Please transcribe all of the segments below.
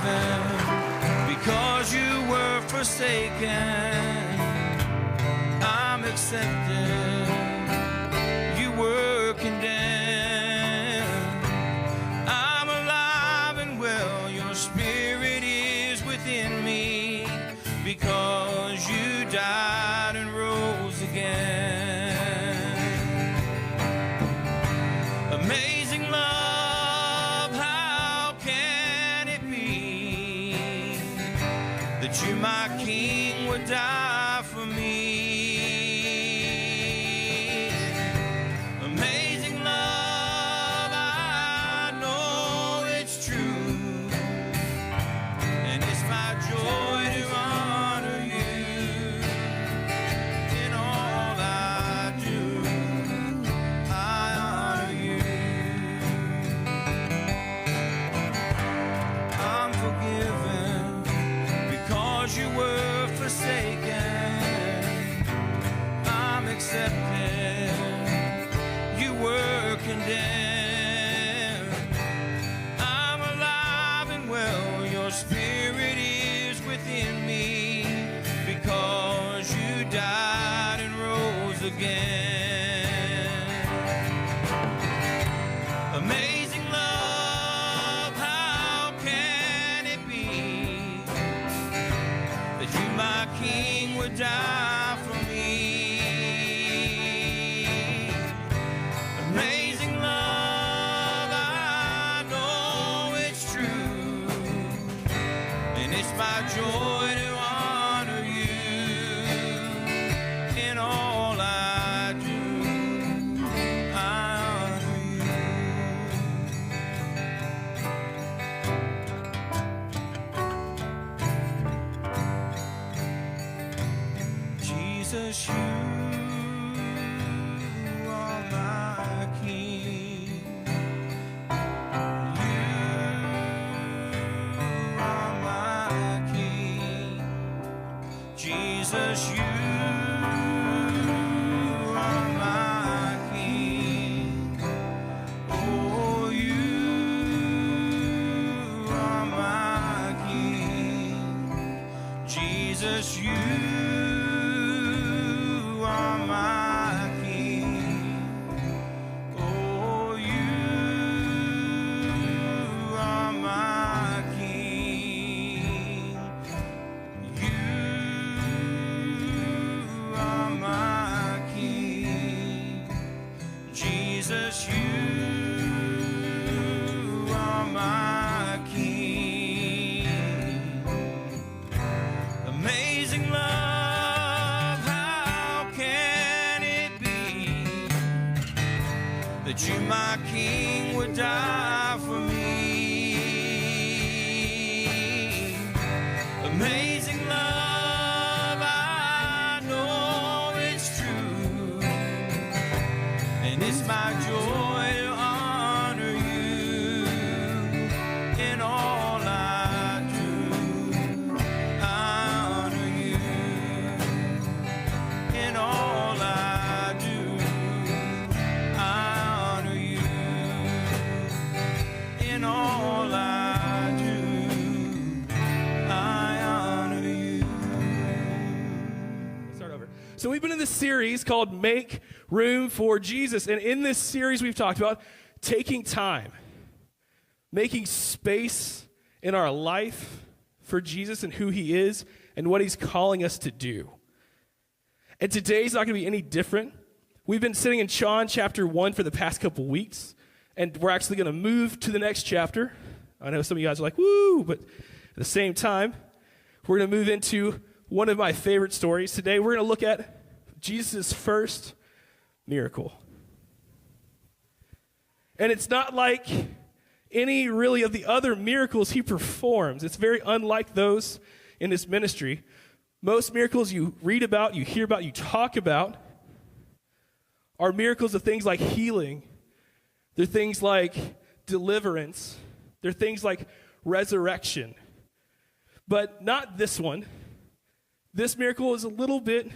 forgiven because you were forsaken. I'm accepted. You were condemned. I'm alive and well. Your spirit is within me because you died and rose again. Amazing love, how can it be that you, my King, would die for me? Amazing love, I know it's true, and it's my joy to honor you in all I do. I honor you. I'm forgiven because you were forsaken. I'm accepted. You were condemned. I'm alive and well. Your spirit is within me because you died and rose again. Amazing love, how can it be that you, my King, would die for me? Amazing love, I know it's true, and it's my joy to honor you in all I do. I honor you. Jesus, you are my King. You are my King. Jesus, you are my King. Oh, you are my King. Jesus, you are my King. Oh, you are my King. You are my King. Jesus, you are my King. Amazing love, how can it be that you, my King, would die for me? Amazing love, I know it's true, and it's my joy to honor you in all I do. I honor you in all I do. I honor you in all I do. I honor you. Start over. So we've been in this series called Make Room for Jesus. And in this series, we've talked about taking time, making space in our life for Jesus and who he is and what he's calling us to do. And today's not going to be any different. We've been sitting in John chapter 1 for the past couple weeks, and we're actually going to move to the next chapter. I know some of you guys are like, woo, but at the same time, we're going to move into one of my favorite stories. Today, we're going to look at Jesus' first miracle. And it's not like any really of the other miracles he performs. It's very unlike those in his ministry. Most miracles you read about, you hear about, you talk about are miracles of things like healing. They're things like deliverance. They're things like resurrection. But not this one. This miracle is a little bit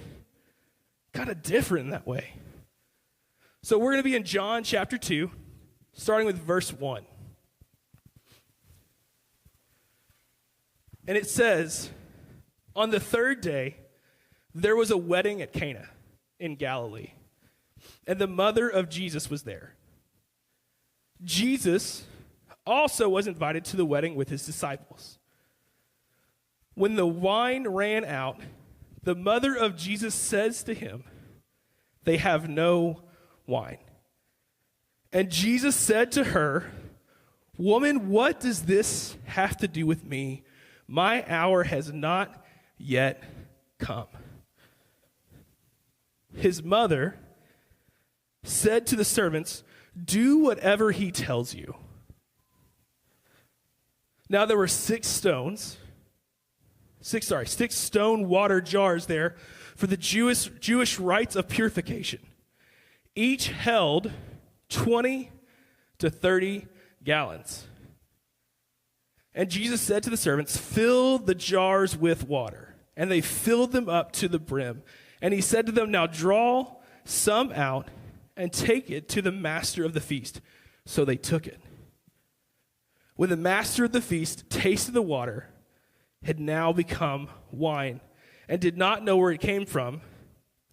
kind of different in that way. So we're going to be in John chapter 2, starting with verse 1. And it says, on the third day, there was a wedding at Cana in Galilee, and the mother of Jesus was there. Jesus also was invited to the wedding with his disciples. When the wine ran out, the mother of Jesus says to him, "They have no wine." And Jesus said to her, "Woman, what does this have to do with me? My hour has not yet come." His mother said to the servants, "Do whatever he tells you." Now there were six stone water jars there for the Jewish rites of purification. Each held 20 to 30 gallons. And Jesus said to the servants, "Fill the jars with water." And they filled them up to the brim. And he said to them, "Now draw some out and take it to the master of the feast." So they took it. When the master of the feast tasted the water, it had now become wine, and did not know where it came from,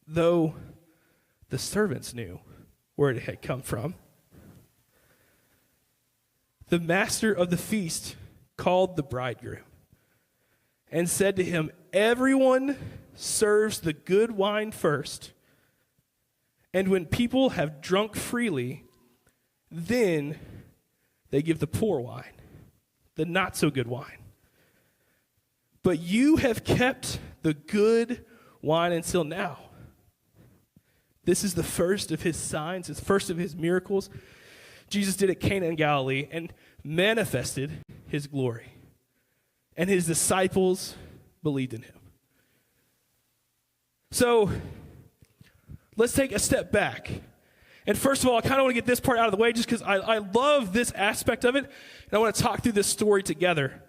though the servants knew where it had come from. The master of the feast called the bridegroom and said to him, "Everyone serves the good wine first, and when people have drunk freely, then they give the poor wine, the not so good wine. But you have kept the good wine until now." This is the first of his signs, the first of his miracles Jesus did at Cana in Galilee, and manifested his glory. And his disciples believed in him. So, let's take a step back. And first of all, I kind of want to get this part out of the way just because I love this aspect of it, and I want to talk through this story together.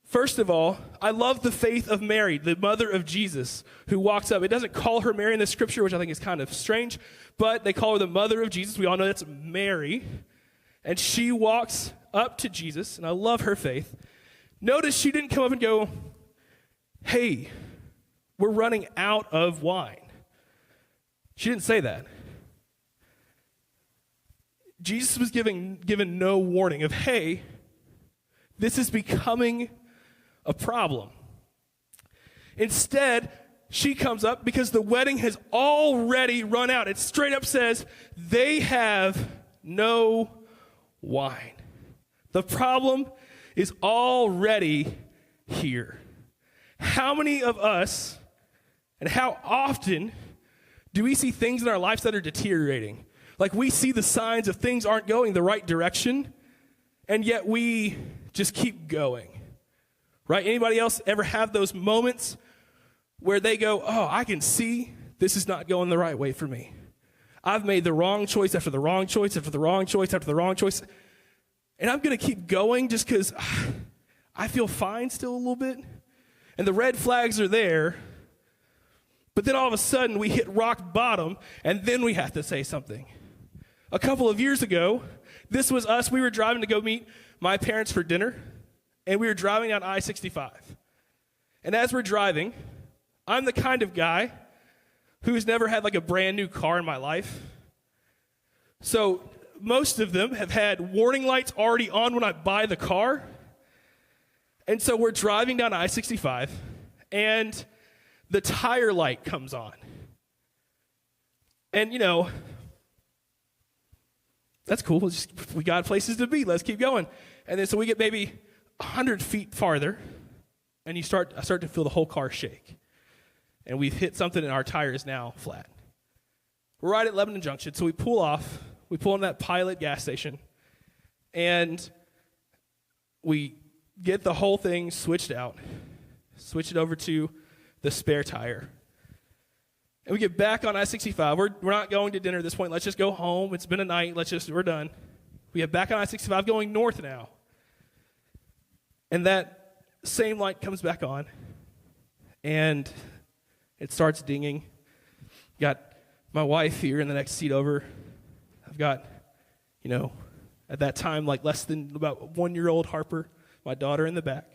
First of all, I love the faith of Mary, the mother of Jesus, who walks up. It doesn't call her Mary in the scripture, which I think is kind of strange, but they call her the mother of Jesus. We all know that's Mary. And she walks up to Jesus, and I love her faith. Notice she didn't come up and go, "Hey, we're running out of wine." She didn't say that. Jesus was given no warning of, hey, this is becoming a problem. Instead, she comes up because the wedding has already run out. It straight up says, they have no wine. The problem is already here. How many of us, and how often, do we see things in our lives that are deteriorating? Like we see the signs of things aren't going the right direction, and yet we just keep going. Right? Anybody else ever have those moments where they go, "Oh, I can see this is not going the right way for me. I've made the wrong choice after the wrong choice after the wrong choice after the wrong choice, and I'm going to keep going just because I feel fine still a little bit." And the red flags are there, but then all of a sudden we hit rock bottom, and then we have to say something. A couple of years ago, this was us. We were driving to go meet my parents for dinner, and we were driving down I-65. And as we're driving, I'm the kind of guy who's never had like a brand new car in my life. So most of them have had warning lights already on when I buy the car. And so we're driving down I-65, and the tire light comes on. And, you know, that's cool. We got places to be. Let's keep going. And then so we get maybe 100 feet farther, and I start to feel the whole car shake. And we've hit something, and our tire is now flat. We're right at Lebanon Junction, so we pull off. We pull in that Pilot gas station, and we get the whole thing switched out, switch it over to the spare tire. And we get back on I-65. We're not going to dinner at this point. Let's just go home. It's been a night. We're done. We get back on I-65 going north now. And that same light comes back on, and it starts dinging. Got my wife here in the next seat over. I've got, at that time, like less than about 1-year-old Harper, my daughter, in the back.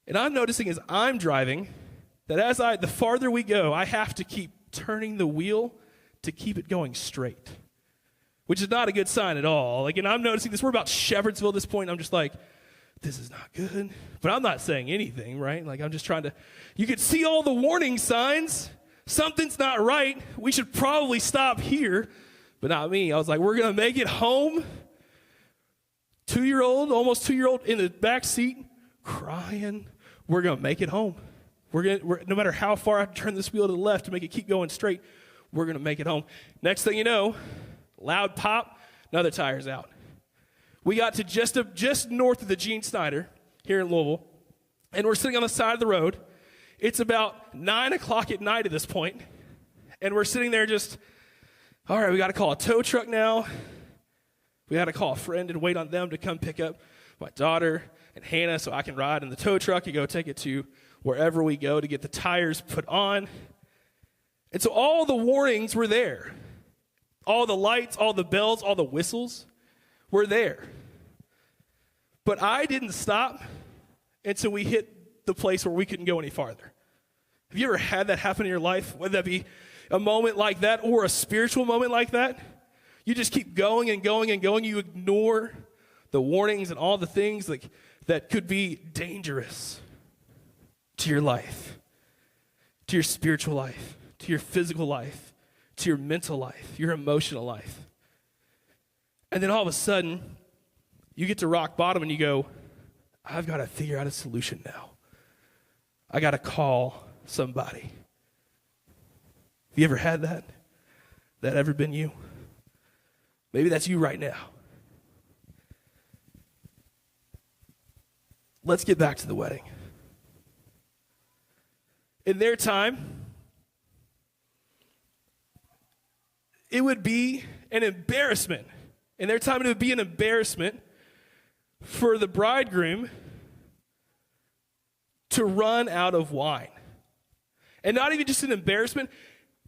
And I'm noticing as I'm driving that the farther we go, I have to keep turning the wheel to keep it going straight, which is not a good sign at all. Like, and I'm noticing this. We're about Shepherdsville at this point. And I'm just like, this is not good. But I'm not saying anything, right? Like, I'm just trying to, you could see all the warning signs. Something's not right. We should probably stop here. But not me. I was like, we're going to make it home. 2-year-old, almost 2-year-old in the back seat, crying. We're going to make it home. No matter how far I have to turn this wheel to the left to make it keep going straight, we're going to make it home. Next thing you know, loud pop, another tire's out. We got to just north of the Gene Snyder here in Louisville, and we're sitting on the side of the road. It's about 9 o'clock at night at this point, and we're sitting there just, all right, we got to call a tow truck now. We got to call a friend and wait on them to come pick up my daughter and Hannah so I can ride in the tow truck and go take it to wherever we go to get the tires put on. And so all the warnings were there. All the lights, all the bells, all the whistles were there. But I didn't stop until we hit the place where we couldn't go any farther. Have you ever had that happen in your life? Whether that be a moment like that or a spiritual moment like that? You just keep going and going and going. You ignore the warnings and all the things that could be dangerous to your life, to your spiritual life, to your physical life, to your mental life, your emotional life. And then all of a sudden, you get to rock bottom and you go, I've got to figure out a solution now. I got to call somebody. Have you ever had that? That ever been you? Maybe that's you right now. Let's get back to the wedding. In their time, it would be an embarrassment. In their time, it would be an embarrassment for the bridegroom to run out of wine. And not even just an embarrassment,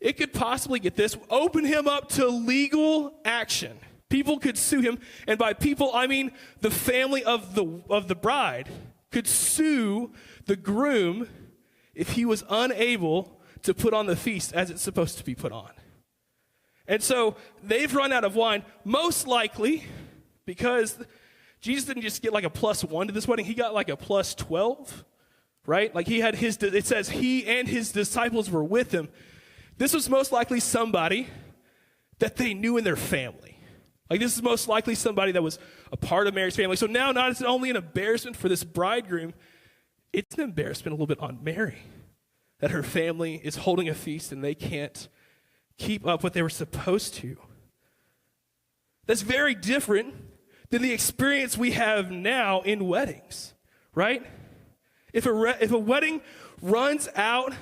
it could possibly, get this, open him up to legal action. People could sue him, and by people, I mean the family of the bride could sue the groom if he was unable to put on the feast as it's supposed to be put on. And so they've run out of wine, most likely because Jesus didn't just get like a +1 to this wedding, he got like a +12, right? Like he had it says he and his disciples were with him. This was most likely somebody that they knew in their family. Like this is most likely somebody that was a part of Mary's family. So now not is it only an embarrassment for this bridegroom, it's an embarrassment a little bit on Mary. That her family is holding a feast and they can't keep up what they were supposed to. That's very different than the experience we have now in weddings, right? If a wedding runs out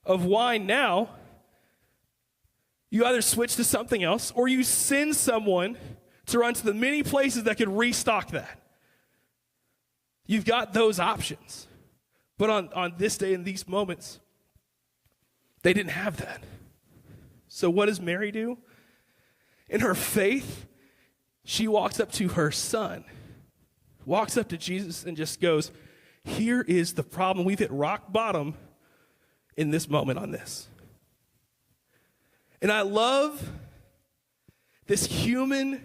of wine now, you either switch to something else or you send someone to run to the many places that could restock that. You've got those options. But on this day, in these moments, they didn't have that. So what does Mary do? In her faith, she walks up to her son, walks up to Jesus and just goes, here is the problem. We've hit rock bottom in this moment on this. And I love this human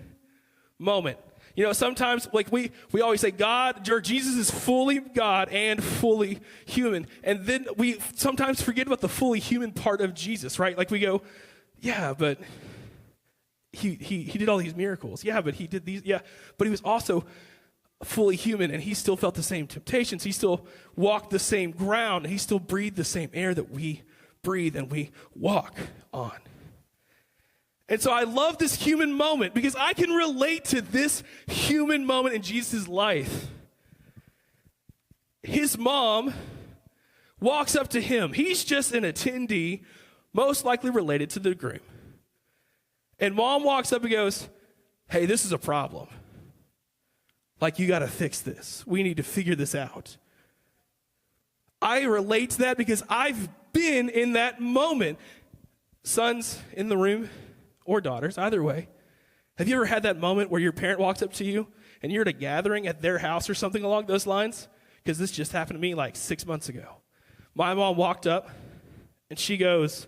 moment. You know, sometimes like we always say God or Jesus is fully God and fully human. And then we sometimes forget about the fully human part of Jesus, right? Like we go, yeah, but he did all these miracles. Yeah, but he did these. Yeah, but he was also fully human and he still felt the same temptations. He still walked the same ground. He still breathed the same air that we breathe and we walk on. And so I love this human moment because I can relate to this human moment in Jesus' life. His mom walks up to him. He's just an attendee, most likely related to the groom. And mom walks up and goes, hey, this is a problem. Like, you got to fix this. We need to figure this out. I relate to that because I've been in that moment. Sons in the room, or daughters, either way. Have you ever had that moment where your parent walks up to you and you're at a gathering at their house or something along those lines? because this just happened to me like 6 months ago. My mom walked up, and she goes,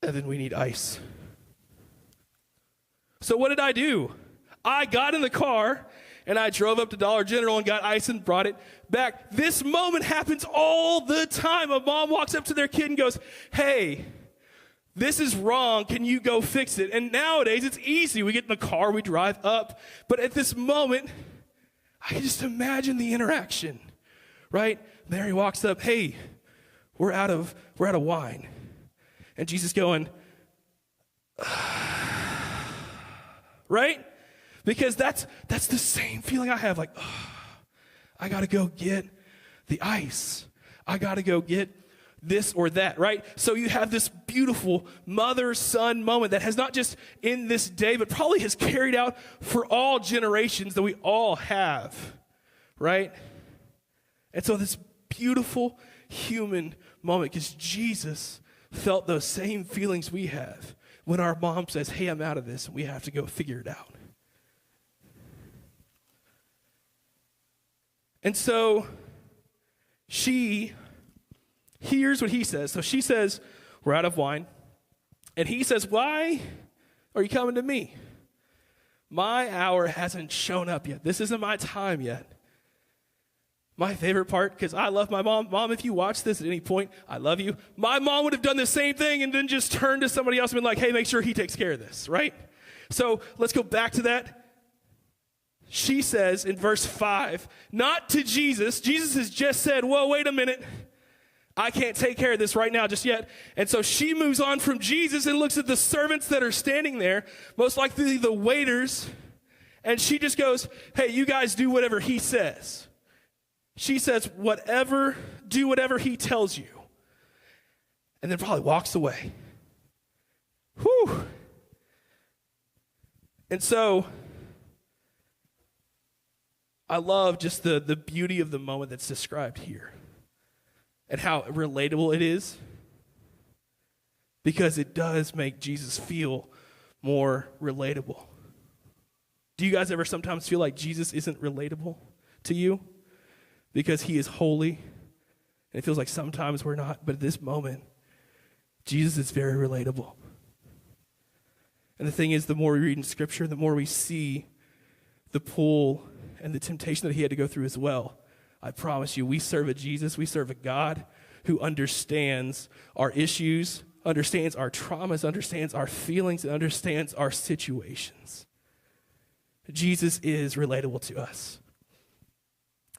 "Evan, we need ice." So what did I do? I got in the car, and I drove up to Dollar General and got ice and brought it back. This moment happens all the time. A mom walks up to their kid and goes, "Hey, this is wrong. Can you go fix it?" And nowadays, it's easy. We get in the car, we drive up. But at this moment, I can just imagine the interaction, right? There he walks up, "Hey, we're out of wine." And Jesus going, right? Because that's the same feeling I have, like, I got to go get the ice. I got to go get this or that, right? So you have this beautiful mother-son moment that has not just in this day, but probably has carried out for all generations that we all have, right? And so this beautiful human moment, because Jesus felt those same feelings we have when our mom says, "Hey, I'm out of this," and we have to go figure it out. And so she hears what he says. So she says, "We're out of wine." And he says, "Why are you coming to me? My hour hasn't shown up yet. This isn't my time yet." My favorite part, because I love my mom. Mom, if you watch this at any point, I love you. My mom would have done the same thing and then just turned to somebody else and been like, "Hey, make sure he takes care of this," right? So let's go back to that. She says in verse 5, not to Jesus. Jesus has just said, "Whoa, wait a minute. I can't take care of this right now just yet." And so she moves on from Jesus and looks at the servants that are standing there, most likely the waiters, and she just goes, "Hey, you guys do whatever he says." She says, do whatever he tells you. And then probably walks away. Whew. And so I love just the beauty of the moment that's described here and how relatable it is, because it does make Jesus feel more relatable. Do you guys ever sometimes feel like Jesus isn't relatable to you because he is holy? And it feels like sometimes we're not, but at this moment, Jesus is very relatable. And the thing is, the more we read in Scripture, the more we see the pull and the temptation that he had to go through as well. I promise you, we serve a Jesus, we serve a God who understands our issues, understands our traumas, understands our feelings, and understands our situations. Jesus is relatable to us.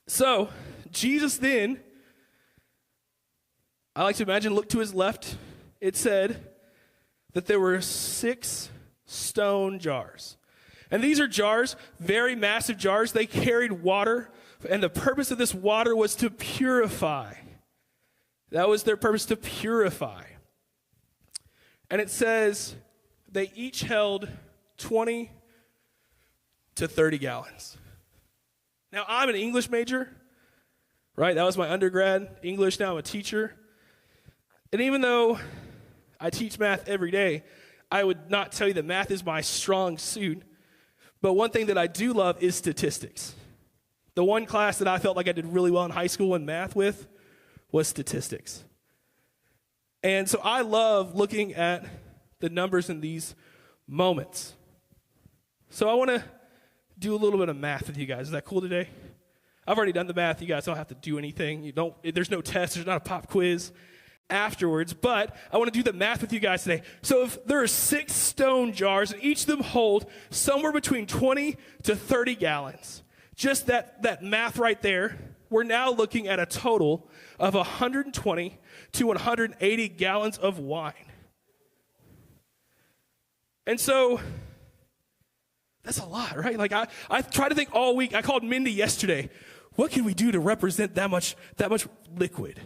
So, Jesus then, I like to imagine, looked to his left. It said that there were 6 stone jars. And these are jars, very massive jars. They carried water, and the purpose of this water was to purify. That was their purpose, to purify. And it says they each held 20 to 30 gallons. Now, I'm an English major, right? That was my undergrad, English. Now I'm a teacher. And even though I teach math every day, I would not tell you that math is my strong suit. But one thing that I do love is statistics. The one class that I felt like I did really well in high school in math with was statistics. And so I love looking at the numbers in these moments. So I want to do a little bit of math with you guys. Is that cool today? I've already done the math. You guys don't have to do anything. There's no test. There's not a pop quiz afterwards. But I want to do the math with you guys today. So if there are 6 stone jars, and each of them hold somewhere between 20 to 30 gallons, just that math right there, we're now looking at a total of 120 to 180 gallons of wine. And so that's a lot, right? Like I tried to think all week. I called Mindy yesterday. What can we do to represent that much liquid?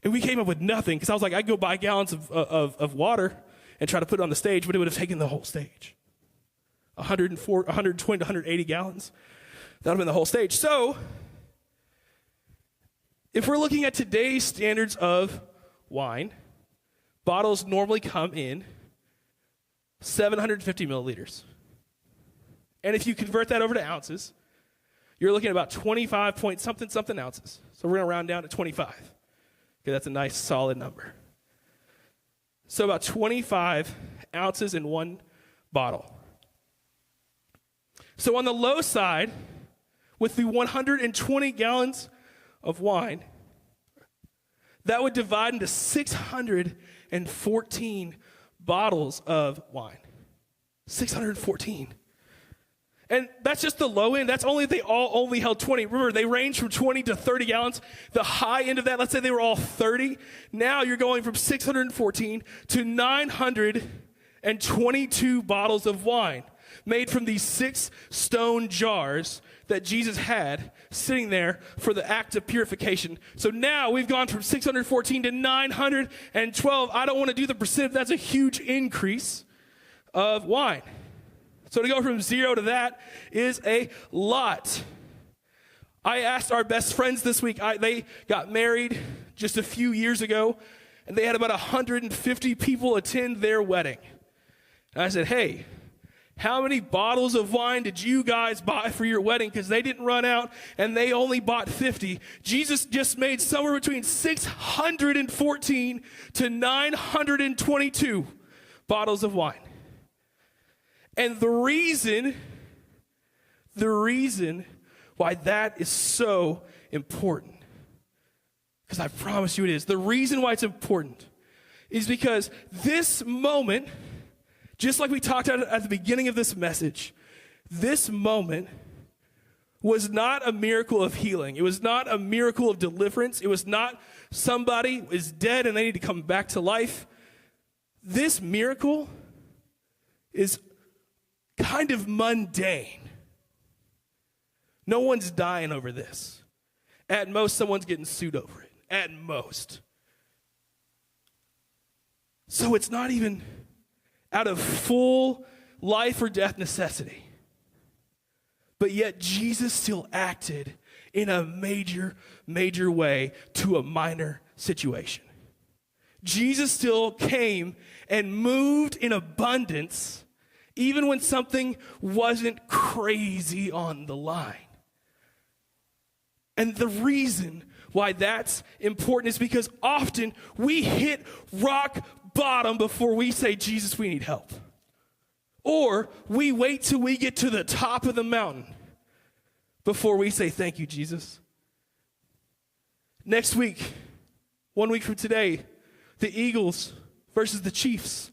And we came up with nothing, because I was like, I'd go buy gallons of water and try to put it on the stage, but it would have taken the whole stage. 120 to 180 gallons. That would have been the whole stage. So if we're looking at today's standards of wine, bottles normally come in 750 milliliters. And if you convert that over to ounces, you're looking at about 25 point something ounces. So we're going to round down to 25. Okay, that's a nice solid number. So about 25 ounces in one bottle. So on the low side, with the 120 gallons of wine, that would divide into 614 bottles of wine. 614. And that's just the low end. That's only if they all only held 20. Remember, they range from 20 to 30 gallons. The high end of that, let's say they were all 30. Now you're going from 614 to 922 bottles of wine made from these 6 stone jars that Jesus had sitting there for the act of purification. So now we've gone from 614 to 912. I don't want to do the percent. That's a huge increase of wine. So to go from 0 to that is a lot. I asked our best friends this week. They got married just a few years ago, and they had about 150 people attend their wedding. And I said, hey, how many bottles of wine did you guys buy for your wedding? Because they didn't run out, and they only bought 50. Jesus just made somewhere between 614 to 922 bottles of wine. And the reason why that is so important, because I promise you it is, the reason why it's important is because this moment, just like we talked about at the beginning of this message, this moment was not a miracle of healing. It was not a miracle of deliverance. It was not somebody is dead and they need to come back to life. This miracle is kind of mundane. No one's dying over this. At most, someone's getting sued over it. At most. So it's not even out of full life or death necessity. But yet Jesus still acted in a major, major way to a minor situation. Jesus still came and moved in abundance even when something wasn't crazy on the line. And the reason why that's important is because often we hit rock bottom before we say, Jesus, we need help. Or we wait till we get to the top of the mountain before we say, thank you, Jesus. Next week, 1 week from today, the Eagles versus the Chiefs.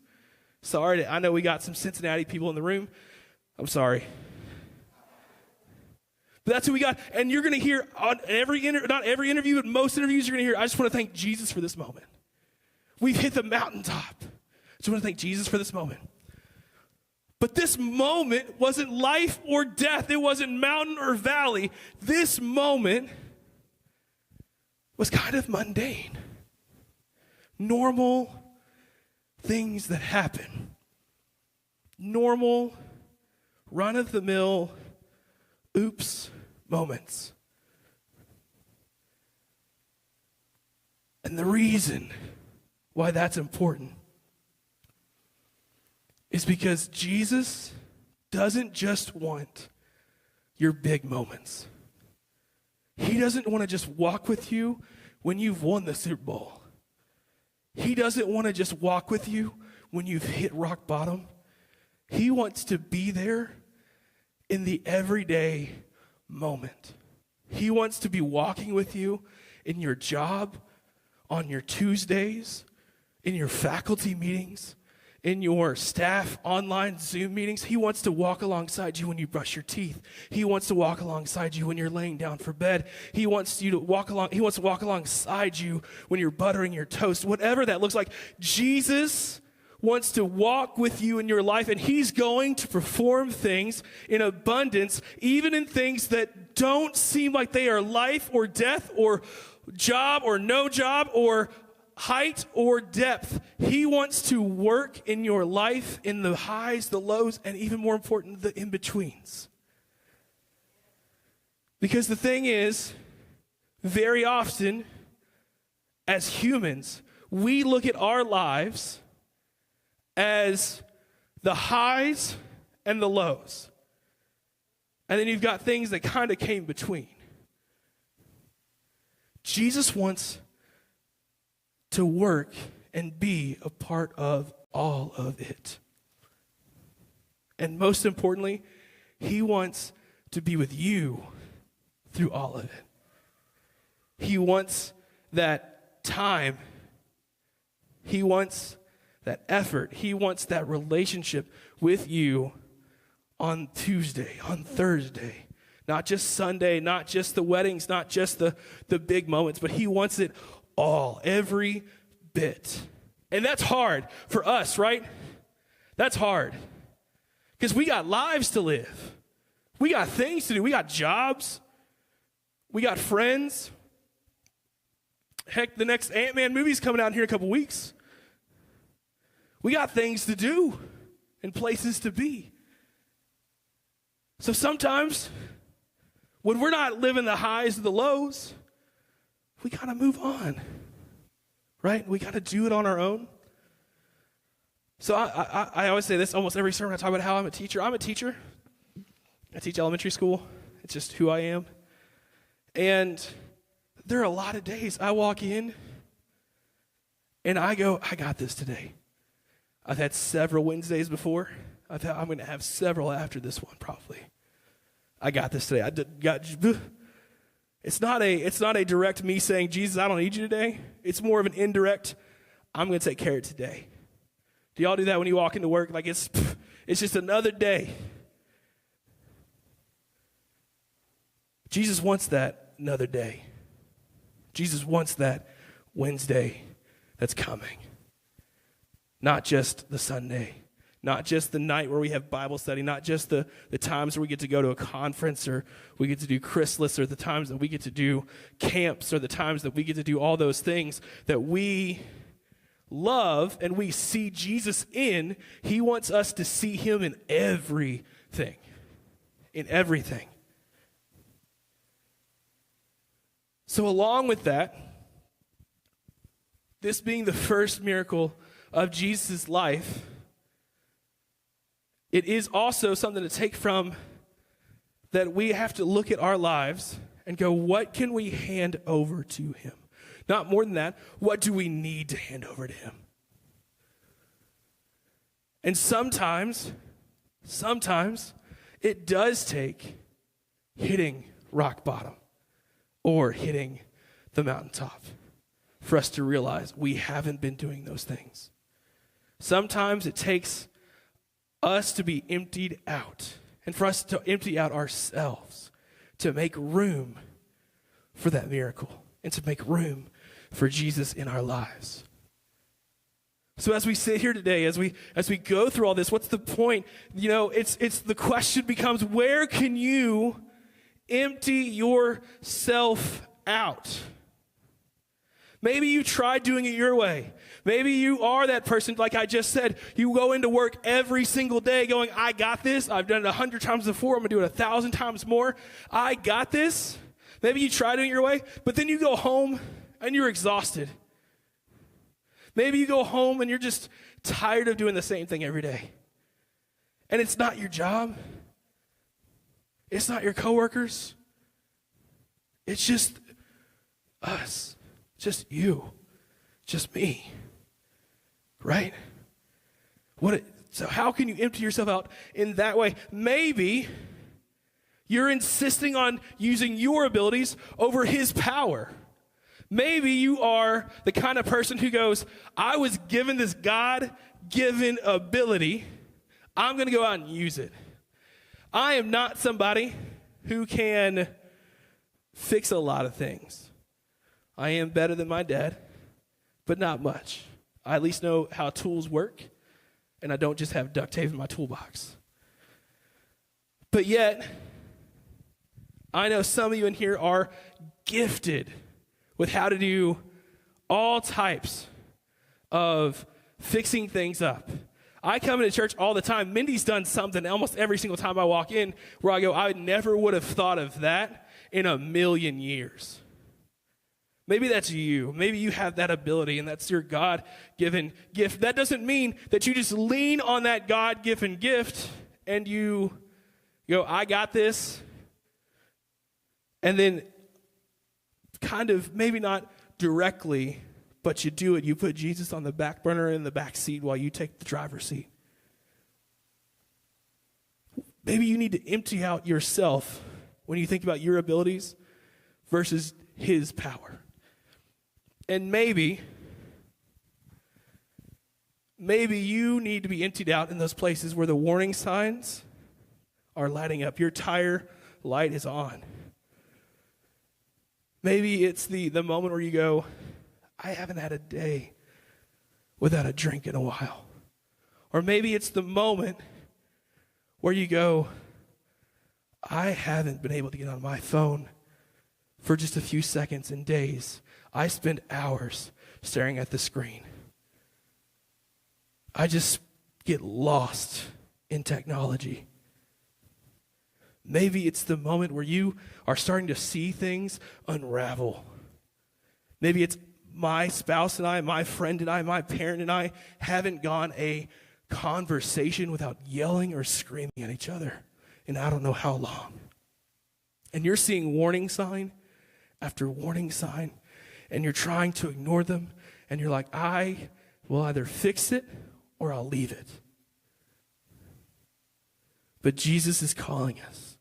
Sorry, I know we got some Cincinnati people in the room. I'm sorry. But that's who we got. And you're going to hear on not every interview, but most interviews you're going to hear, I just want to thank Jesus for this moment. We've hit the mountaintop. I just want to thank Jesus for this moment. But this moment wasn't life or death. It wasn't mountain or valley. This moment was kind of mundane. Normal things that happen. Normal, run-of-the-mill, oops moments. And the reason why that's important is because Jesus doesn't just want your big moments. He doesn't want to just walk with you when you've won the Super Bowl. He doesn't want to just walk with you when you've hit rock bottom. He wants to be there in the everyday moment. He wants to be walking with you in your job, on your Tuesdays, in your faculty meetings, in your staff online Zoom meetings. He wants to walk alongside you when you brush your teeth. He wants to walk alongside you when you're laying down for bed. He wants to walk alongside you when you're buttering your toast. Whatever that looks like, Jesus wants to walk with you in your life, and he's going to perform things in abundance, even in things that don't seem like they are life or death or job or no job or height or depth. He wants to work in your life in the highs, the lows, and even more important, the in-betweens. Because the thing is, very often, as humans, we look at our lives as the highs and the lows. And then you've got things that kind of came between. Jesus wants to work and be a part of all of it. And most importantly, he wants to be with you through all of it. He wants that time. He wants that effort. He wants that relationship with you on Tuesday, on Thursday. Not just Sunday, not just the weddings, not just the big moments, but he wants it all, every bit. And that's hard for us, right? That's hard. Because we got lives to live. We got things to do. We got jobs. We got friends. Heck, the next Ant-Man movie's coming out in here in a couple weeks. We got things to do and places to be. So sometimes, when we're not living the highs and the lows, we got to move on, right? We got to do it on our own. So I always say this almost every sermon. I talk about how I'm a teacher. I'm a teacher. I teach elementary school. It's just who I am. And there are a lot of days I walk in and I go, I got this today. I've had several Wednesdays before. I'm going to have several after this one probably. I got this today. It's not a direct me saying, Jesus, I don't need you today. It's more of an indirect, I'm going to take care of it today. Do y'all do that when you walk into work? Like it's just another day. Jesus wants that another day. Jesus wants that Wednesday that's coming. Not just the Sunday. Not just the night where we have Bible study. Not just the times where we get to go to a conference or we get to do Christmas or the times that we get to do camps or the times that we get to do all those things that we love and we see Jesus in. He wants us to see him in everything. In everything. So along with that, this being the first miracle of Jesus' life, it is also something to take from that we have to look at our lives and go, what can we hand over to him? Not more than that, what do we need to hand over to him? And sometimes it does take hitting rock bottom or hitting the mountaintop for us to realize we haven't been doing those things. Sometimes it takes us to be emptied out and for us to empty out ourselves to make room for that miracle and to make room for Jesus in our lives. So as we sit here today, as we go through all this, what's the point? You know, it's the question becomes, where can you empty yourself out? Maybe you tried doing it your way. Maybe you are that person, like I just said, you go into work every single day going, I got this. I've done it 100 times before. I'm going to do it 1,000 times more. I got this. Maybe you try doing it your way, but then you go home and you're exhausted. Maybe you go home and you're just tired of doing the same thing every day. And it's not your job. It's not your coworkers. It's just us. Just you. Just me. Right? So how can you empty yourself out in that way? Maybe you're insisting on using your abilities over his power. Maybe you are the kind of person who goes, I was given this God-given ability. I'm going to go out and use it. I am not somebody who can fix a lot of things. I am better than my dad, but not much. I at least know how tools work, and I don't just have duct tape in my toolbox. But yet, I know some of you in here are gifted with how to do all types of fixing things up. I come into church all the time. Mindy's done something almost every single time I walk in where I go, I never would have thought of that in a million years. Maybe that's you. Maybe you have that ability and that's your God-given gift. That doesn't mean that you just lean on that God-given gift and you You go, I got this. And then kind of, maybe not directly, but you do it. You put Jesus on the back burner in the back seat while you take the driver's seat. Maybe you need to empty out yourself when you think about your abilities versus his power. And maybe you need to be emptied out in those places where the warning signs are lighting up. Your tire light is on. Maybe it's the moment where you go, I haven't had a day without a drink in a while. Or maybe it's the moment where you go, I haven't been able to get on my phone for just a few seconds in days. I spend hours staring at the screen. I just get lost in technology. Maybe it's the moment where you are starting to see things unravel. Maybe it's my spouse and I, my friend and I, my parent and I haven't gone a conversation without yelling or screaming at each other in I don't know how long. And you're seeing warning sign after warning sign, and you're trying to ignore them, and you're like, I will either fix it or I'll leave it. But Jesus is calling us.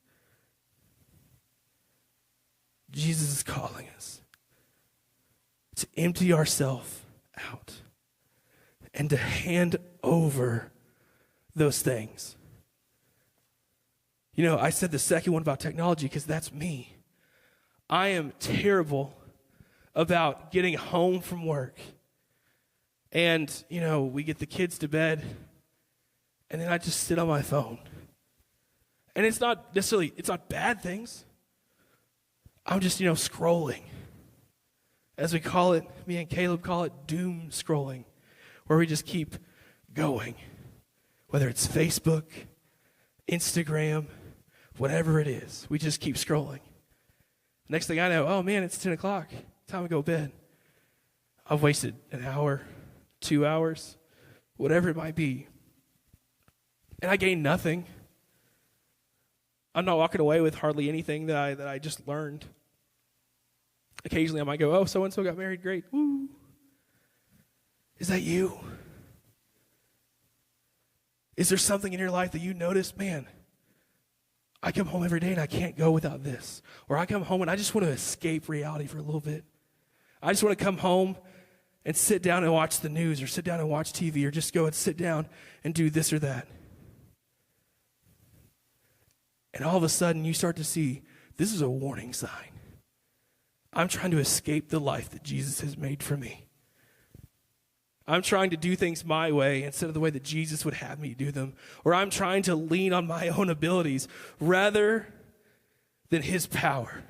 Jesus is calling us to empty ourselves out and to hand over those things. You know, I said the second one about technology because that's me. I am terrible about getting home from work. And, you know, we get the kids to bed, and then I just sit on my phone. And it's not bad things. I'm just, scrolling. As we call it, me and Caleb call it doom scrolling, where we just keep going. Whether it's Facebook, Instagram, whatever it is, we just keep scrolling. Next thing I know, oh man, it's 10 o'clock. Time to go to bed. I've wasted an hour, 2 hours, whatever it might be. And I gained nothing. I'm not walking away with hardly anything that I just learned. Occasionally I might go, oh, so-and-so got married, great, woo. Is that you? Is there something in your life that you notice, man, I come home every day and I can't go without this. Or I come home and I just want to escape reality for a little bit. I just want to come home and sit down and watch the news or sit down and watch TV or just go and sit down and do this or that. And all of a sudden you start to see, this is a warning sign. I'm trying to escape the life that Jesus has made for me. I'm trying to do things my way instead of the way that Jesus would have me do them. Or I'm trying to lean on my own abilities rather than his power.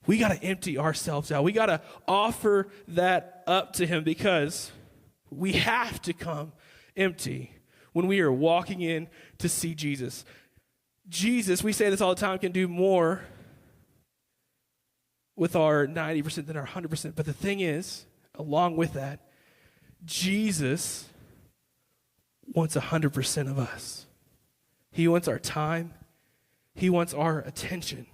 We got to empty ourselves out. We got to offer that up to him because we have to come empty when we are walking in to see Jesus. Jesus, we say this all the time, can do more with our 90% than our 100%. But the thing is, along with that, Jesus wants 100% of us. He wants our time. He wants our attention.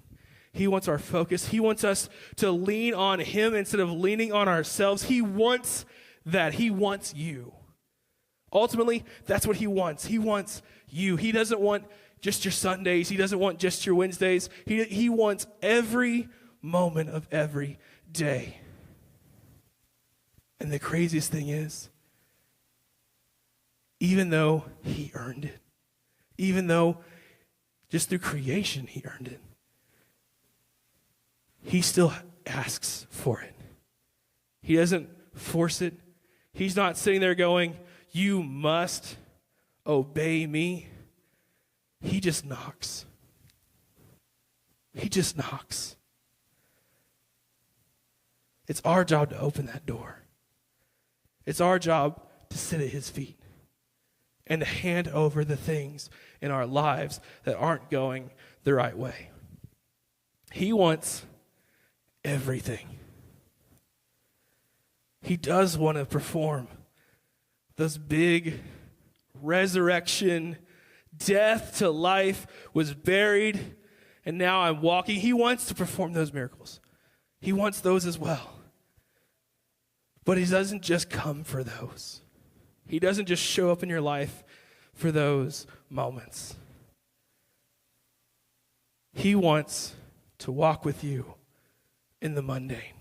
He wants our focus. He wants us to lean on him instead of leaning on ourselves. He wants that. He wants you. Ultimately, that's what he wants. He wants you. He doesn't want just your Sundays. He doesn't want just your Wednesdays. He wants every moment of every day. And the craziest thing is, even though he earned it, even though just through creation he earned it, he still asks for it. He doesn't force it. He's not sitting there going, you must obey me. He just knocks. He just knocks. It's our job to open that door. It's our job to sit at his feet and to hand over the things in our lives that aren't going the right way. He wants everything. He does want to perform those big resurrection, death to life, was buried, and now I'm walking. He wants to perform those miracles. He wants those as well. But he doesn't just come for those. He doesn't just show up in your life for those moments. He wants to walk with you in the mundane.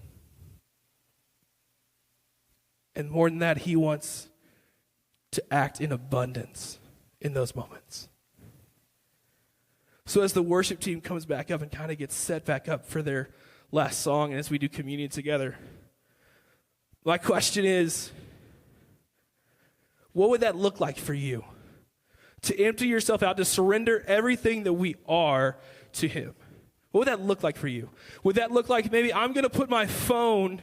And more than that, he wants to act in abundance in those moments. So as the worship team comes back up and kind of gets set back up for their last song, and as we do communion together, my question is, what would that look like for you? To empty yourself out, to surrender everything that we are to him. What would that look like for you? Would that look like maybe I'm going to put my phone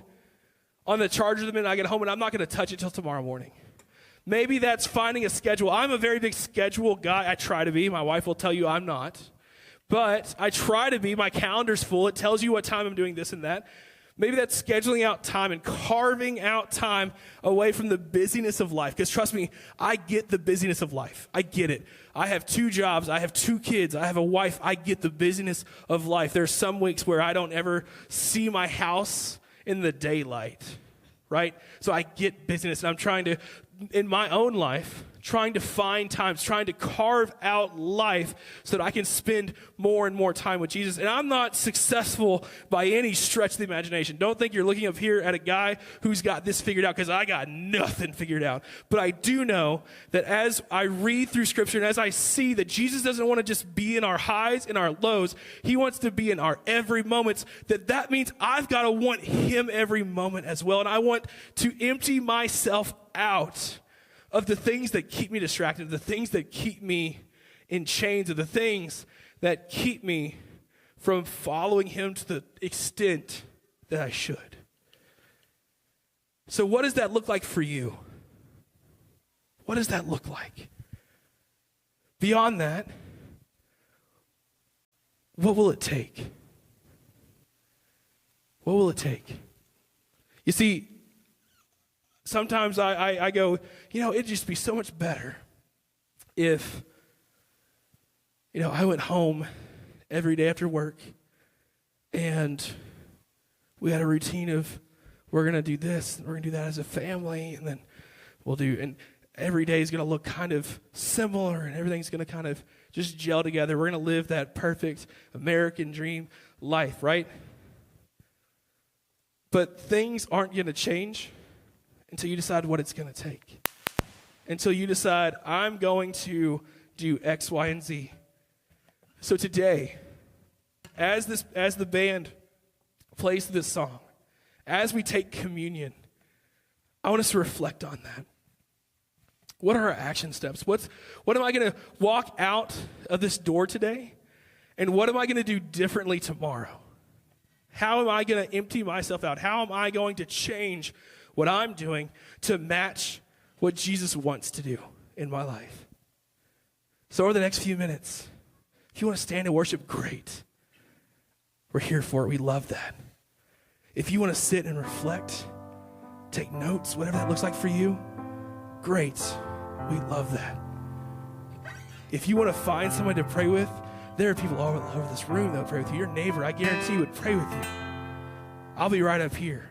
on the charger the minute I get home and I'm not going to touch it till tomorrow morning? Maybe that's finding a schedule. I'm a very big schedule guy. I try to be. My wife will tell you I'm not. But I try to be. My calendar's full. It tells you what time I'm doing this and that. Maybe that's scheduling out time and carving out time away from the busyness of life. Because trust me, I get the busyness of life. I get it. I have 2 jobs. I have 2 kids. I have a wife. I get the busyness of life. There's some weeks where I don't ever see my house in the daylight, right? So I get busyness, and I'm trying to, in my own life, trying to find times, trying to carve out life so that I can spend more and more time with Jesus. And I'm not successful by any stretch of the imagination. Don't think you're looking up here at a guy who's got this figured out, because I got nothing figured out. But I do know that as I read through Scripture and as I see that Jesus doesn't want to just be in our highs and our lows, he wants to be in our every moments, that means I've got to want him every moment as well. And I want to empty myself out of the things that keep me distracted, the things that keep me in chains, of the things that keep me from following him to the extent that I should. So what does that look like for you? What does that look like? Beyond that, what will it take? What will it take? You see, sometimes I go, it'd just be so much better if, I went home every day after work and we had a routine of we're going to do this, and we're going to do that as a family, and then and every day is going to look kind of similar, and everything's going to kind of just gel together. We're going to live that perfect American dream life, right? But things aren't going to change until you decide what it's going to take. Until you decide, I'm going to do X, Y, and Z. So today, as the band plays this song, as we take communion, I want us to reflect on that. What are our action steps? What am I going to walk out of this door today? And what am I going to do differently tomorrow? How am I going to empty myself out? How am I going to change what I'm doing to match what Jesus wants to do in my life? So over the next few minutes, if you want to stand and worship, great. We're here for it. We love that. If you want to sit and reflect, take notes, whatever that looks like for you, great. We love that. If you want to find someone to pray with, there are people all over this room that will pray with you. Your neighbor, I guarantee, would pray with you. I'll be right up here.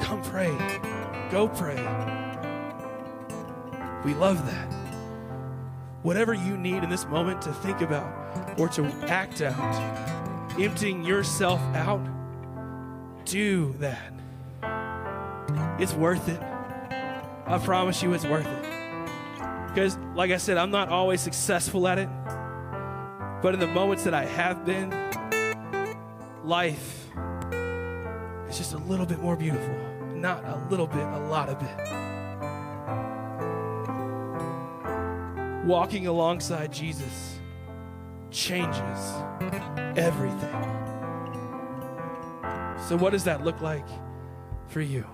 Come pray. Go pray. We love that. Whatever you need in this moment to think about or to act out, emptying yourself out, do that. It's worth it. I promise you it's worth it. Because, like I said, I'm not always successful at it. But in the moments that I have been, life is just a little bit more beautiful. Not a little bit, a lot of it. Walking alongside Jesus changes everything. So what does that look like for you?